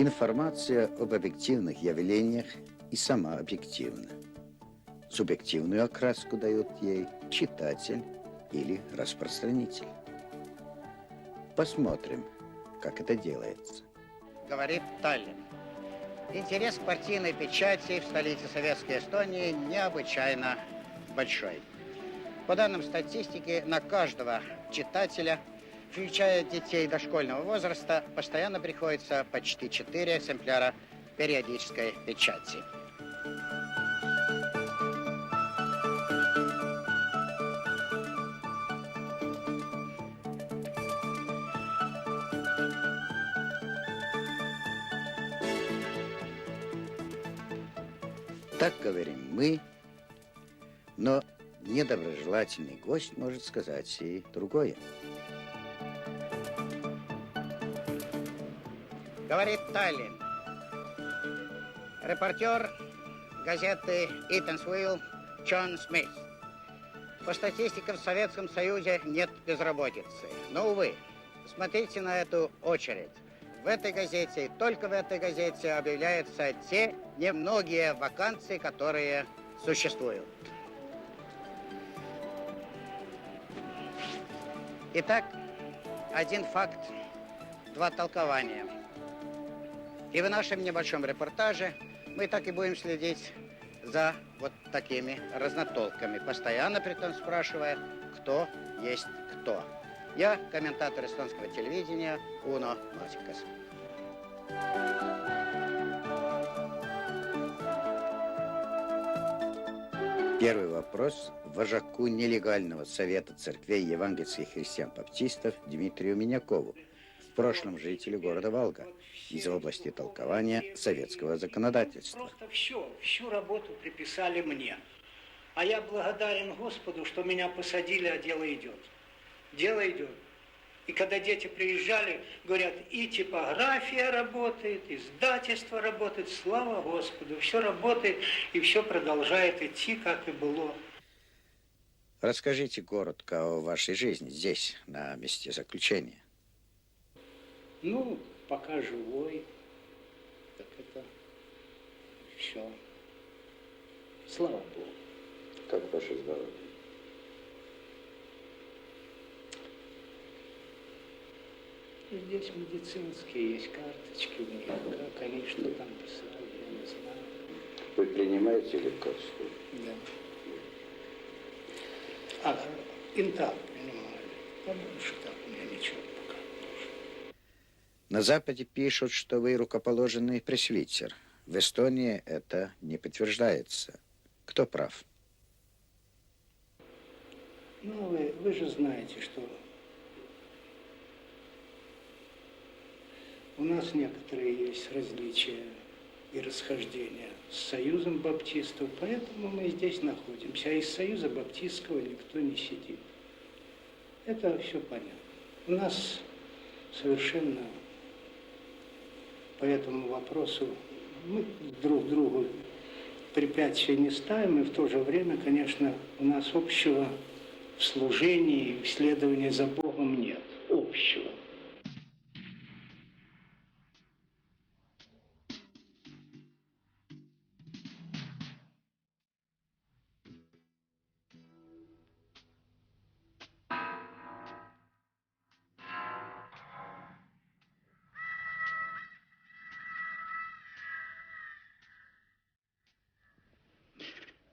Информация об объективных явлениях и сама объективна. Субъективную окраску дает ей читатель или распространитель. Посмотрим, как это делается. Говорит Таллин. Интерес к партийной печати в столице Советской Эстонии необычайно большой. По данным статистики, на каждого читателя, включая детей дошкольного возраста, постоянно приходится почти 4 экземпляра периодической печати. Так говорим мы, но недоброжелательный гость может сказать и другое. Говорит Таллин. Репортер газеты «Итансвилл» Джон Смит. По статистике в Советском Союзе нет безработицы. Но, увы, смотрите на эту очередь. В этой газете, только в этой газете объявляются те немногие вакансии, которые существуют. Итак, один факт, два толкования. И в нашем небольшом репортаже мы так и будем следить за вот такими разнотолками, постоянно при том спрашивая, кто есть кто. Я комментатор эстонского телевидения Уно Носикас. Первый вопрос вожаку нелегального совета церквей евангельских христиан-баптистов Дмитрию Минякову, в прошлом жителю города Валга, из области толкования советского законодательства. Просто всю работу приписали мне. А я благодарен Господу, что меня посадили, а дело идет. Дело идет. И когда дети приезжали, говорят, и типография работает, и издательство работает, слава Господу, все работает, и все продолжает идти, как и было. Расскажите коротко о вашей жизни здесь, на месте заключения. Ну, пока живой, так это все. Слава Богу. Как ваше здоровье? Здесь медицинские есть карточки у них. Как они что там писали, я не знаю. Вы принимаете лекарства? Да. Интак принимали. А больше так у меня ничего пока не нужно. На Западе пишут, что вы рукоположенный пресвитер. В Эстонии это не подтверждается. Кто прав? Ну, вы же знаете, что у нас некоторые есть различия и расхождения с Союзом Баптистов, поэтому мы здесь находимся. А из Союза Баптистского никто не сидит. Это все понятно. У нас совершенно по этому вопросу мы друг другу препятствия не ставим, и в то же время, конечно, у нас общего в служении и в следовании за Богом нет. Общего.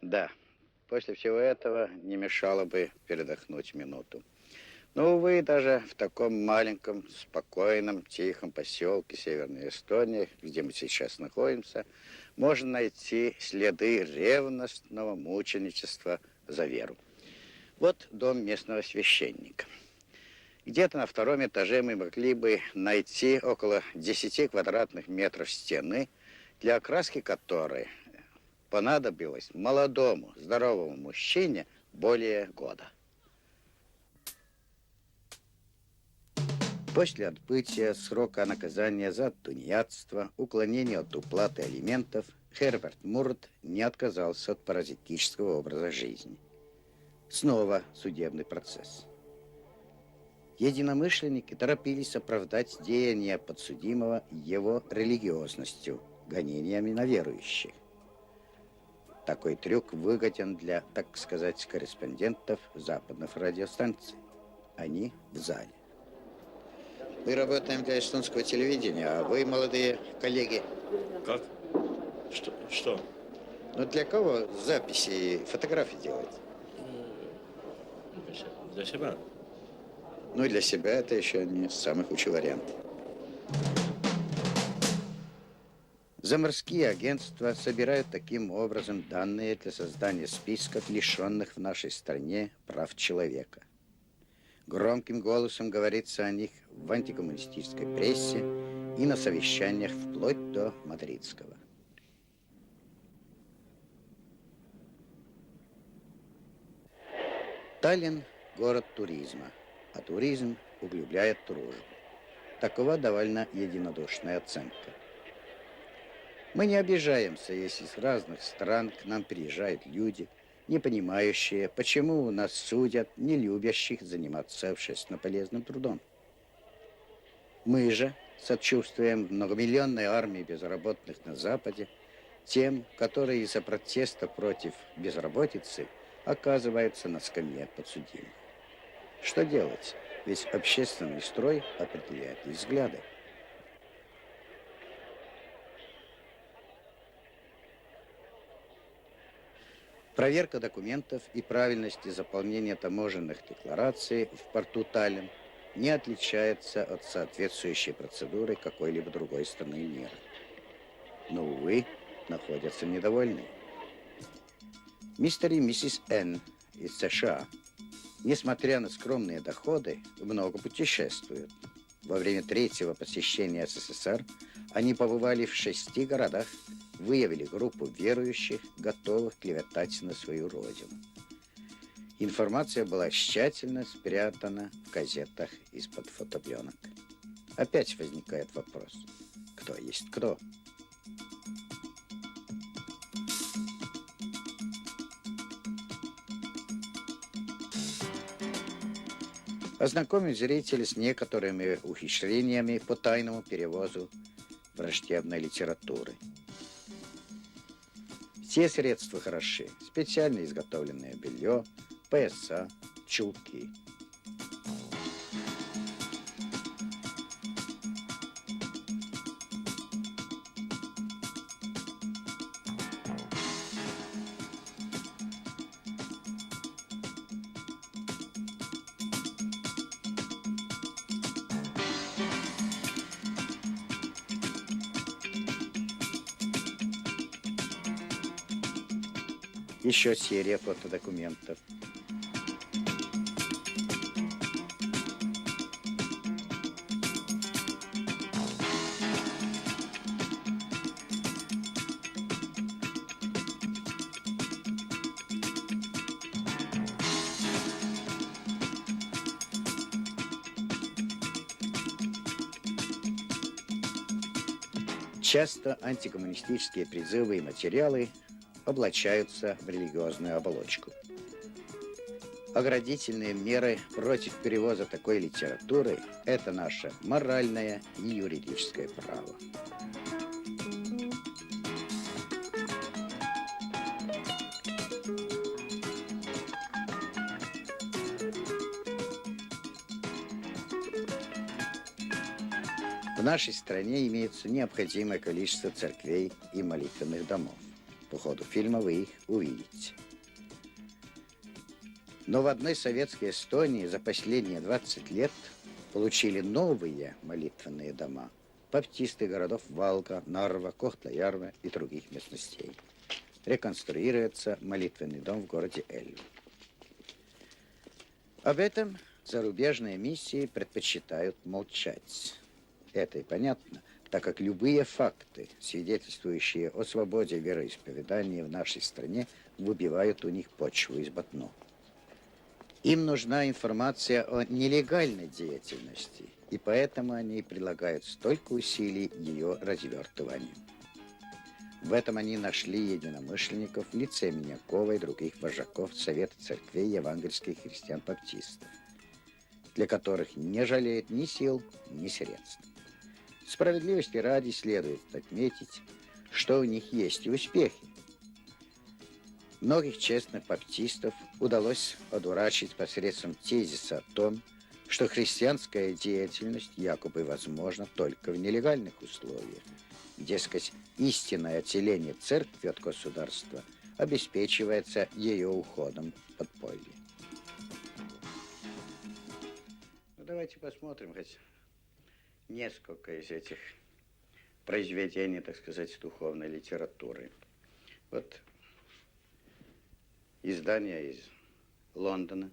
Да, после всего этого не мешало бы передохнуть минуту. Но, увы, даже в таком маленьком, спокойном, тихом поселке Северной Эстонии, где мы сейчас находимся, можно найти следы ревностного мученичества за веру. Вот дом местного священника. Где-то на втором этаже мы могли бы найти около 10 квадратных метров стены, для окраски которой понадобилось молодому, здоровому мужчине более года. После отбытия срока наказания за тунеядство, уклонение от уплаты алиментов, Херберт Мурт не отказался от паразитического образа жизни. Снова судебный процесс. Единомышленники торопились оправдать деяния подсудимого его религиозностью, гонениями на верующих. Такой трюк выгоден для, так сказать, корреспондентов западных радиостанций. Они в зале. Мы работаем для эстонского телевидения, а вы, молодые коллеги... Как? Что? Ну, для кого записи и фотографии делать? Для себя. Ну, и для себя это еще не самый худший вариант. Заморские агентства собирают таким образом данные для создания списков лишенных в нашей стране прав человека. Громким голосом говорится о них в антикоммунистической прессе и на совещаниях вплоть до мадридского. Таллин – город туризма, а туризм углубляет дружбу. Такова довольно единодушная оценка. Мы не обижаемся, если с разных стран к нам приезжают люди, не понимающие, почему у нас судят не любящих заниматься общественно полезным трудом. Мы же сочувствуем многомиллионной армии безработных на Западе, тем, которые из-за протеста против безработицы оказываются на скамье подсудимых. Что делать? Ведь общественный строй определяет и взгляды. Проверка документов и правильности заполнения таможенных деклараций в порту Таллин не отличается от соответствующей процедуры какой-либо другой страны мира. Но, увы, находятся недовольные. Мистер и миссис Н из США, несмотря на скромные доходы, много путешествуют. Во время третьего посещения СССР они побывали в 6 городах, выявили группу верующих, готовых клеветать на свою родину. Информация была тщательно спрятана в газетах из-под фотопленок. Опять возникает вопрос, кто есть кто? Ознакомим зрителей с некоторыми ухищрениями по тайному перевозу враждебной литературы. Все средства хороши. Специально изготовленное белье, пояса, чулки. Еще серия фотодокументов. Часто антикоммунистические призывы и материалы облачаются в религиозную оболочку. Оградительные меры против перевоза такой литературы – это наше моральное и юридическое право. В нашей стране имеется необходимое количество церквей и молитвенных домов. По ходу фильма вы их увидите. Но в одной советской Эстонии за последние 20 лет получили новые молитвенные дома баптисты городов Валка, Нарва, Кохтла-Ярва и других местностей. Реконструируется молитвенный дом в городе Эльва. Об этом зарубежные миссии предпочитают молчать. Это и понятно, так как любые факты, свидетельствующие о свободе вероисповедания в нашей стране, выбивают у них почву из-под ног. Им нужна информация о нелегальной деятельности, и поэтому они прилагают столько усилий ее развертыванию. В этом они нашли единомышленников в лице Минякова и других вожаков Совета церквей евангельских христиан-баптистов. для которых не жалеет ни сил, ни средств. Справедливости ради следует отметить, что у них есть и успехи. Многих честных баптистов удалось одурачить посредством тезиса о том, что христианская деятельность якобы возможна только в нелегальных условиях. Дескать, истинное отделение церкви от государства обеспечивается ее уходом в подполье. Ну, давайте посмотрим хоть несколько из этих произведений, так сказать, духовной литературы. Вот издание из Лондона,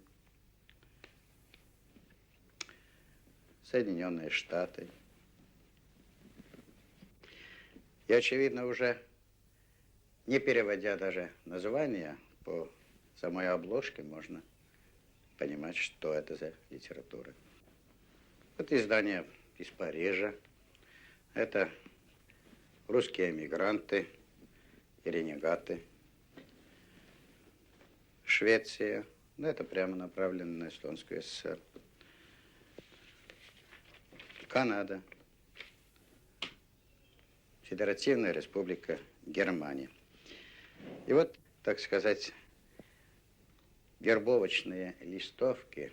Соединенные Штаты. И, очевидно, уже не переводя даже название, по самой обложке можно понимать, что это за литература. Вот издание из Парижа. Это русские эмигранты и ренегаты. Швеция. Ну, это прямо направлено на Эстонскую ССР. Канада. Федеративная республика Германия. И вот, так сказать, вербовочные листовки.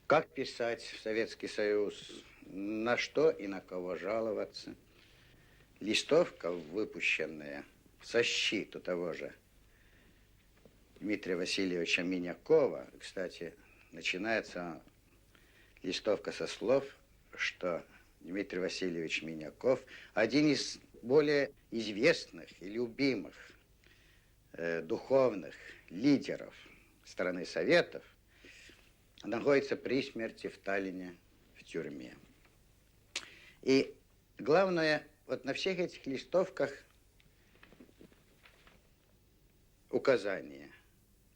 Как писать в Советский Союз, на что и на кого жаловаться. Листовка, выпущенная в защиту того же Дмитрия Васильевича Минякова. Кстати, начинается листовка со слов, что Дмитрий Васильевич Миняков один из более известных и любимых духовных лидеров страны Советов, находится при смерти в Таллине в тюрьме. И главное, вот на всех этих листовках указание: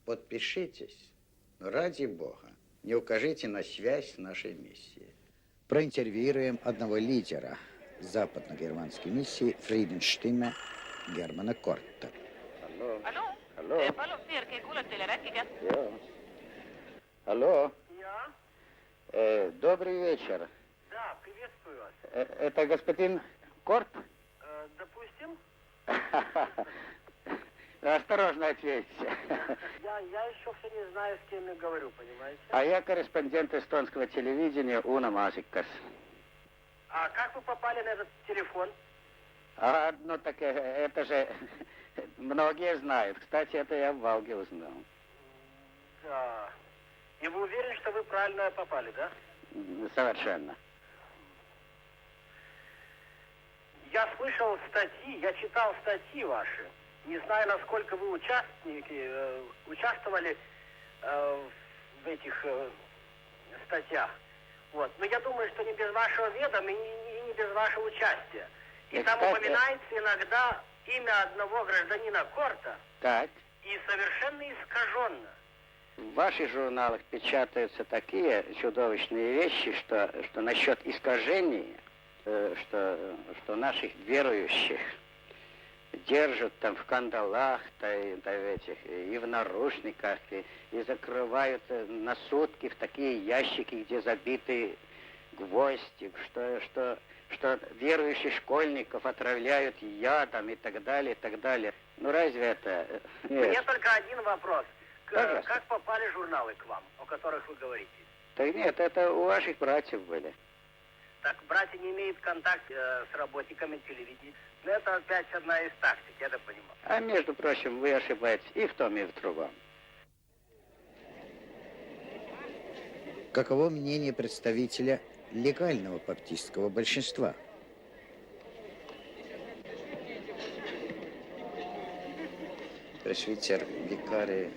подпишитесь, но ради Бога, не укажите на связь с нашей миссией. Проинтервьюируем одного лидера западно-германской миссии Friedensstimme Германа Корта. Алло. Алло? Алло. Palun, Sergei, kuulatele, rääkige. Алло. Я? Добрый вечер. Да, приветствую вас. Это господин Корт? Допустим, Осторожно ответьте. я еще все не знаю, с кем я говорю, понимаете? А я корреспондент эстонского телевидения Уна Масикас. А как вы попали на этот телефон? Ну так это же многие знают. Кстати, это я в Валге узнал. Да. И вы уверены, что вы правильно попали, да? Совершенно. Я слышал статьи, я читал статьи ваши. Не знаю, насколько вы участвовали в этих статьях. Вот. Но я думаю, что не без вашего ведома и не без вашего участия. И там упоминается иногда имя одного гражданина Корта. Так. И совершенно искаженно. В ваших журналах печатаются такие чудовищные вещи, что насчет искажений, что наших верующих держат там в кандалах, и в наручниках, и закрывают на сутки в такие ящики, где забиты гвозди, что верующих школьников отравляют ядом и так далее, и так далее. Ну разве это... Мне только один вопрос. Пожалуйста. Как попали журналы к вам, о которых вы говорите? Так нет, это у ваших братьев были. Так братья не имеют контакт с работниками телевидения. Но это опять одна из тактик, я это понимаю. А между прочим, вы ошибаетесь и в том, и в другом. Каково мнение представителя легального баптистского большинства? Пресвитер викарий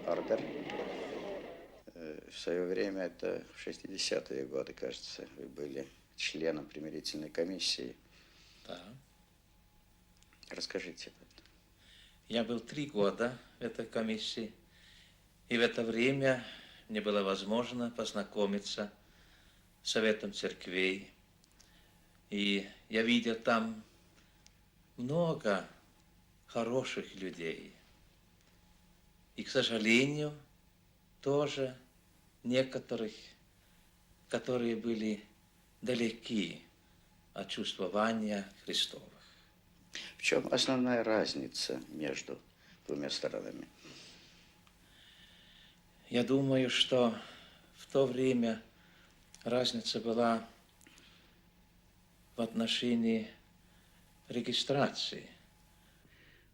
Ордер. В свое время, это в 60-е годы, кажется, вы были членом примирительной комиссии. Да. Расскажите. Я был 3 года в этой комиссии, и в это время мне было возможно познакомиться с Советом церквей. И я видел там много хороших людей. И, к сожалению, тоже некоторых которые были далеки от чувствования Христовых. В чем основная разница между двумя сторонами? Я думаю, что в то время разница была в отношении регистрации.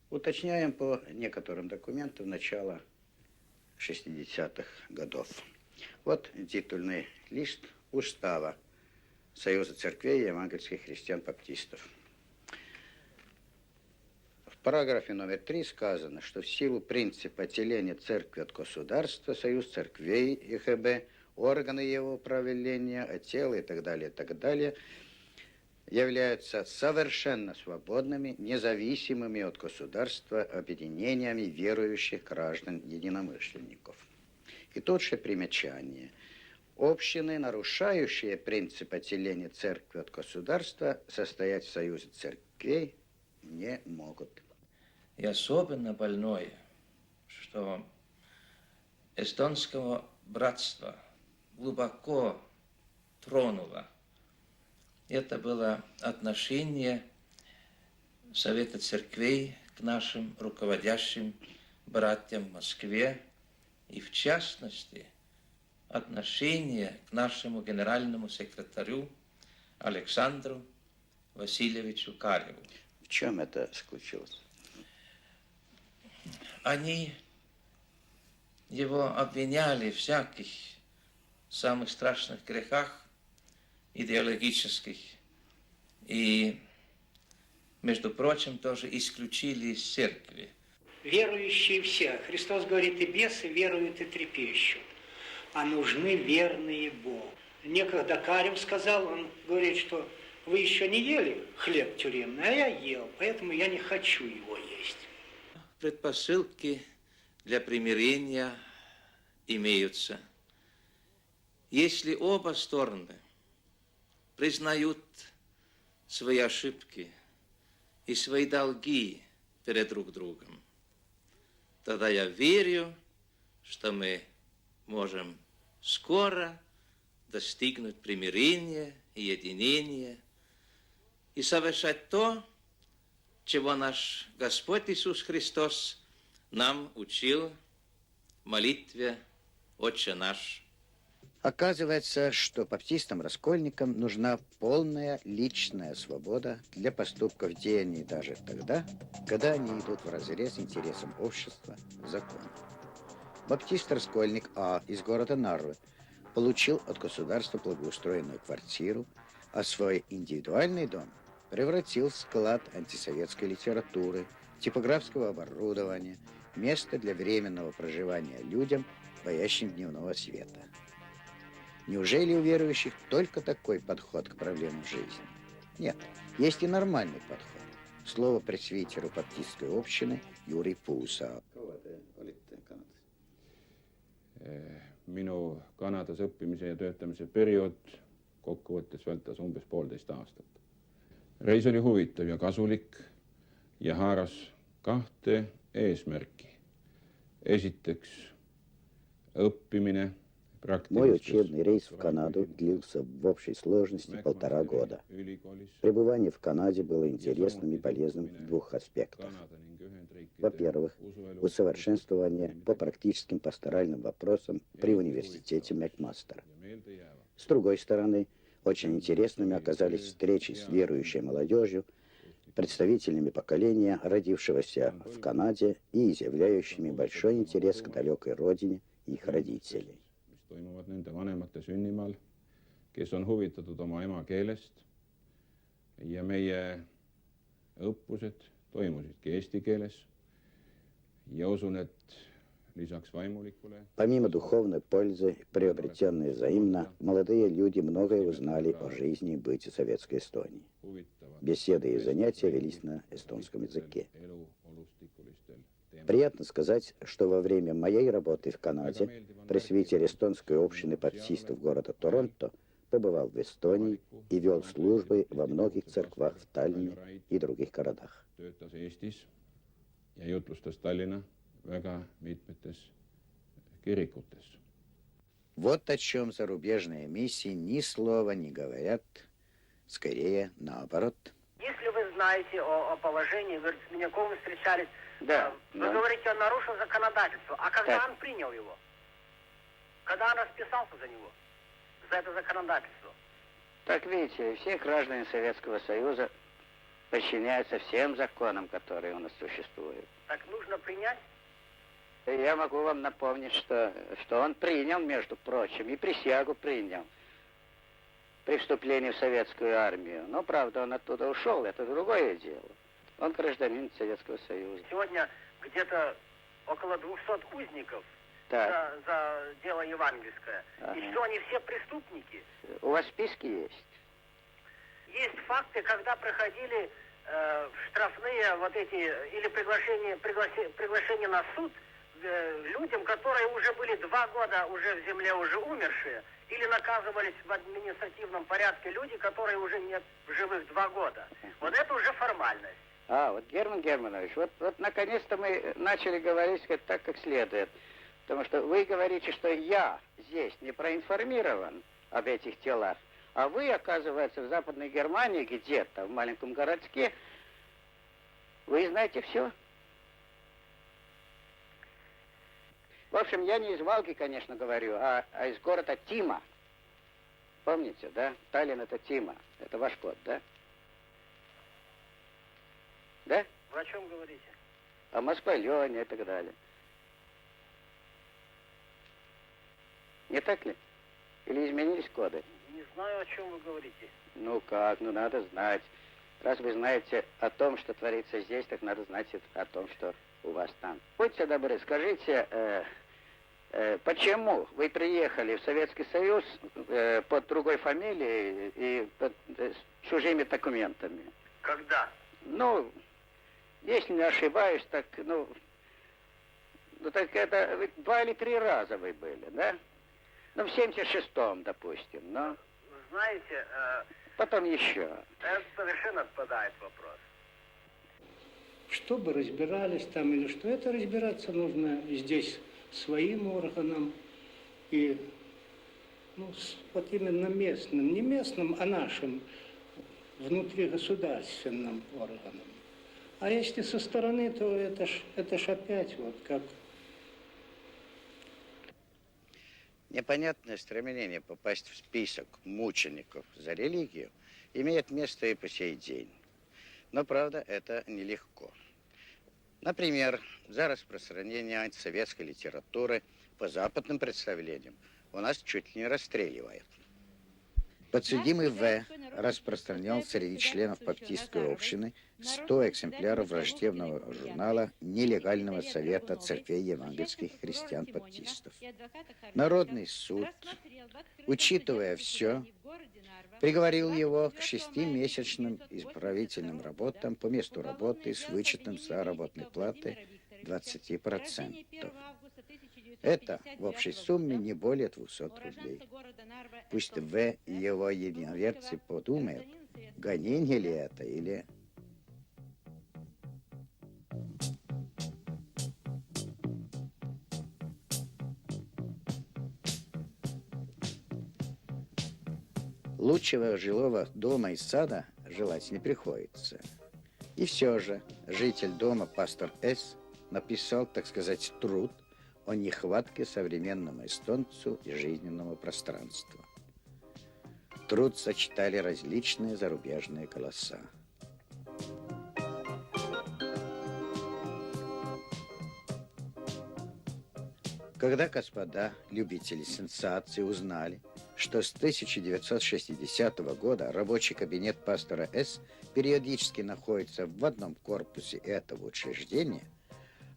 Уточняем по некоторым документам начала 60-х годов. Вот титульный лист устава Союза церквей и евангельских христиан-баптистов. В параграфе номер 3 сказано, что в силу принципа отделения церкви от государства, Союз церквей ИХБ, органы его управления, отделы и так далее, являются совершенно свободными, независимыми от государства объединениями верующих граждан-единомышленников. И тут же примечание. Общины, нарушающие принцип отделения церкви от государства, состоять в союзе церквей не могут. И особенно больное, что эстонского братства глубоко тронуло. Это было отношение Совета церквей к нашим руководящим братьям в Москве и, в частности, отношение к нашему генеральному секретарю Александру Васильевичу Кареву. В чем это случилось? Они его обвиняли в всяких самых страшных грехах идеологических. И, между прочим, тоже исключили из церкви. Верующие все. Христос говорит, и бесы веруют и трепещут. А нужны верные Богу. Некогда Карев сказал, он говорит, что вы еще не ели хлеб тюремный, а я ел, поэтому я не хочу его есть. Предпосылки для примирения имеются. Если оба стороны признают свои ошибки и свои долги перед друг другом, тогда я верю, что мы можем скоро достигнуть примирения и единения и совершать то, чего наш Господь Иисус Христос нам учил в молитве «Отче наш». Оказывается, что баптистам-раскольникам нужна полная личная свобода для поступков деяний даже тогда, когда они идут вразрез интересам общества, закона. Баптист-раскольник А из города Нарвы получил от государства благоустроенную квартиру, а свой индивидуальный дом превратил в склад антисоветской литературы, типографского оборудования, место для временного проживания людям, боящим дневного света. Неужели у верующих только такой подход к проблемам жизни? Нет, есть и нормальный подход. Слово пресвитеру баптистской общины Юрий Puusaar. Minu Kanadas õppimise ja töötamise periood kokkuvõttes vältas umbes 1,5 aastat. Reis oli huvitav ja kasulik ja haaras 2 eesmärki. Esiteks õppimine. Мой учебный рейс в Канаду длился в общей сложности 1,5 года. Пребывание в Канаде было интересным и полезным в 2 аспектах. Во-первых, усовершенствование по практическим пасторальным вопросам при университете Макмастер. С другой стороны, очень интересными оказались встречи с верующей молодежью, представителями поколения, родившегося в Канаде и изъявляющими большой интерес к далекой родине их родителей. Toimuvad nende vanemate sünnimaal, kes on huvitatud oma emakeelest ja meie õppused toimusidki eesti keeles ja usun, et lisaks vaimulikule... Помимо духовной пользы, приобретенной взаимно, молодые люди многое узнали о жизни и быте советской Эстонии. Беседы и занятия велись на эстонском языке. Приятно сказать, что во время моей работы в Канаде пресвитер эстонской общины баптистов города Торонто побывал в Эстонии и вел службы во многих церквах в Таллине и других городах. Töötas Eestis ja jutlustas Tallinna väga mitmetes kirikutes. Вот о чем зарубежные миссии ни слова не говорят, скорее наоборот. Если вы знаете о положении, вы с Миняковым встречались, Да, вы да. говорите, он нарушил законодательство. А когда Так. он принял его? Когда он расписался за него? За это законодательство? Так видите, все граждане Советского Союза подчиняются всем законам, которые у нас существуют. Так нужно принять? И я могу вам напомнить, что он принял, между прочим, и присягу принял при вступлении в советскую армию. Но, правда, он оттуда ушел, это другое дело. Он гражданин Советского Союза. Сегодня где-то около 200 узников Так, за дело евангельское. Ага. И что, они все преступники? у вас списки есть? Есть факты, когда проходили штрафные вот эти, или приглашение на суд людям, которые уже были 2 года уже в земле, уже умершие, или наказывались в административном порядке люди, которые уже нет в живых 2 года. Вот это уже формальность. Вот Герман Германович, вот наконец-то мы начали говорить так, как следует. Потому что вы говорите, что я здесь не проинформирован об этих делах, а вы, оказывается, в Западной Германии, где-то в маленьком городке, вы знаете все. В общем, я не из Валги, конечно, говорю, а из города Тима. Помните, да? Таллин — это Тима. Это ваш код, да? Да? Вы о чем говорите? О Москве-Лене и так далее. Не так ли? Или изменились коды? Не знаю, о чем вы говорите. Ну как, ну надо знать. Раз вы знаете о том, что творится здесь, так надо знать и о том, что у вас там. Будьте добры, скажите, почему вы приехали в Советский Союз под другой фамилией и под чужими документами? Когда? Ну, если не ошибаюсь, так, так это 2 или 3 раза вы были, да? Ну, в 76-м, допустим, но Вы знаете, потом еще. это совершенно отпадает вопрос. Чтобы разбирались там или что, это разбираться нужно здесь своим органам и, вот именно местным, не местным, а нашим внутригосударственным органам. А если со стороны, то это ж опять вот как... Непонятное стремление попасть в список мучеников за религию имеет место и по сей день. Но, правда, это нелегко. Например, за распространение антисоветской литературы по западным представлениям у нас чуть ли не расстреливают. Подсудимый В. распространял среди членов баптистской общины 100 экземпляров враждебного журнала Нелегального совета церквей евангельских христиан-баптистов. Народный суд, учитывая все, приговорил его к 6-месячным исправительным работам по месту работы с вычетом заработной платы 20%. Это в общей сумме не более 200 рублей. Пусть В и его единоверцы подумают, гонение ли это или... Лучшего жилого дома и сада желать не приходится. И все же житель дома пастор С. написал, так сказать, труд о нехватке современному эстонцу и жизненного пространства. Труд сочетали различные зарубежные голоса. Когда господа любители сенсаций узнали, что с 1960 года рабочий кабинет пастора С. периодически находится в одном корпусе этого учреждения,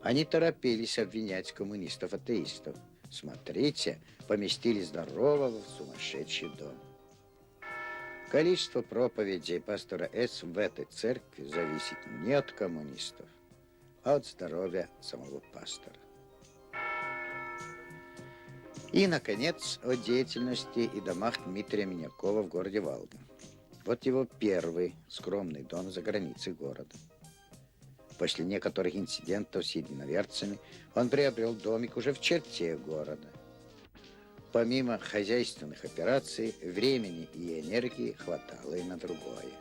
они торопились обвинять коммунистов-атеистов. Смотрите, поместили здорового в сумасшедший дом. Количество проповедей пастора С. в этой церкви зависит не от коммунистов, а от здоровья самого пастора. И, наконец, о деятельности и домах Дмитрия Минякова в городе Валга. Вот его первый скромный дом за границей города. После некоторых инцидентов с единоверцами он приобрел домик уже в черте города. помимо хозяйственных операций, времени и энергии хватало и на другое.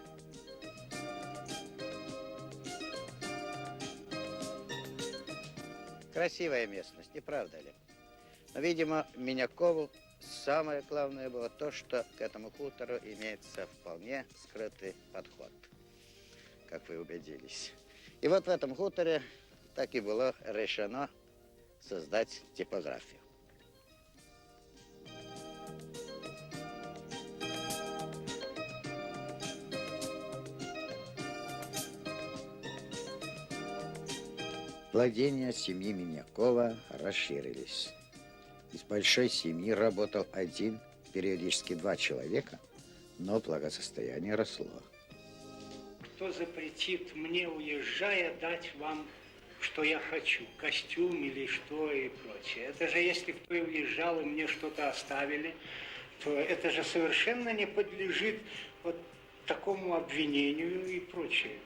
Красивая местность, не правда ли? Но, видимо, Минякову самое главное было то, что к этому хутору имеется вполне скрытый подход, как вы убедились. И вот в этом хуторе так и было решено создать типографию. Владения семьи Минякова расширились. Из большой семьи работал один, периодически два человека, но благосостояние росло. Кто запретит мне, уезжая, дать вам, что я хочу, костюм или что и прочее? Это же если кто и уезжал, и мне что-то оставили, то это же совершенно не подлежит вот такому обвинению и прочее.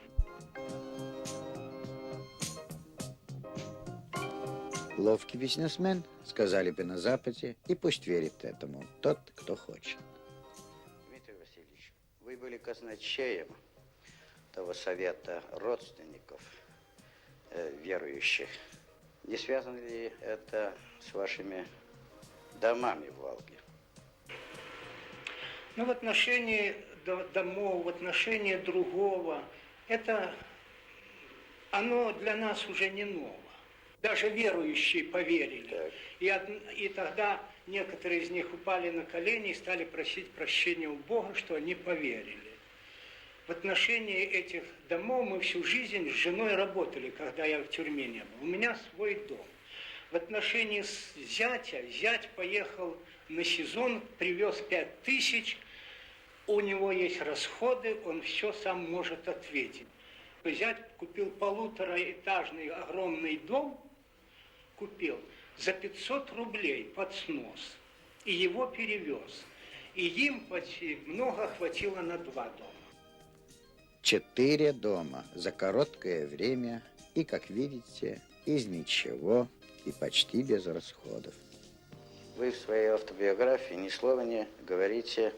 Ловкий бизнесмен, сказали бы на Западе, и пусть верит этому тот, кто хочет. Дмитрий Васильевич, вы были казначеем того совета родственников верующих. Не связано ли это с вашими домами в Волге? Ну, в отношении домов, в отношении другого, это, оно для нас уже не ново. Даже верующие поверили. И тогда некоторые из них упали на колени и стали просить прощения у Бога, что они поверили. В отношении этих домов мы всю жизнь с женой работали, когда я в тюрьме не был. У меня свой дом. В отношении зятя, зять поехал на сезон, привез 5000, у него есть расходы, он все сам может ответить. Зять купил полутораэтажный огромный дом, купил за 500 рублей под снос, и его перевез. И им почти много хватило на 2 дома. 4 дома за короткое время и, как видите, из ничего и почти без расходов. Вы в своей автобиографии ни слова не говорите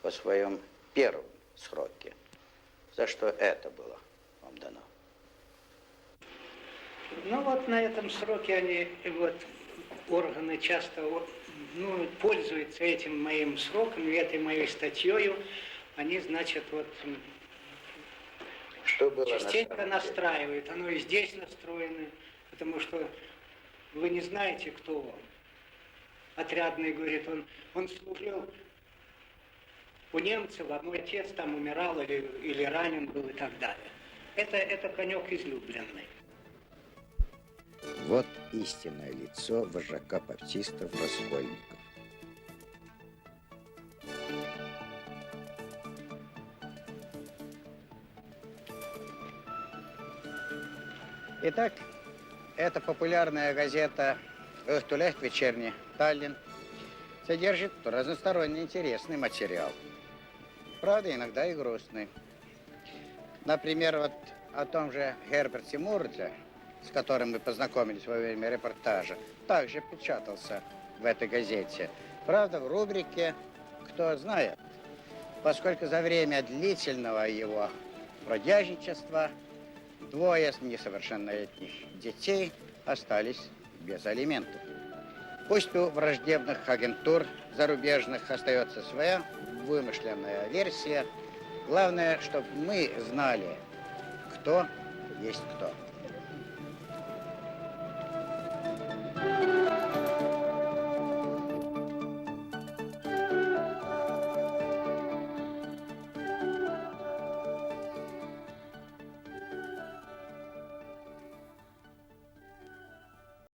о своем первом сроке. За что это было вам дано? Ну вот на этом сроке они, вот, органы часто пользуются этим моим сроком, этой моей статьей. Они, значит, вот Что было частенько настраивают. Оно и здесь настроено, потому что вы не знаете, кто он. Отрядный говорит, он служил у немцев, а мой отец там умирал или ранен был и так далее. Это конек излюбленный. Вот истинное лицо вожака баптистов-раскольников. Итак, эта популярная газета «Эхтулех. Вечерний Таллин» содержит разносторонний интересный материал. Правда, иногда и грустный. Например, вот о том же Герберте Мурзе, с которым мы познакомились во время репортажа, также печатался в этой газете. Правда, в рубрике «Кто знает», поскольку за время длительного его бродяжничества 2 несовершеннолетних детей остались без алиментов. Пусть у враждебных агентур зарубежных остается своя вымышленная версия. Главное, чтобы мы знали, кто есть кто.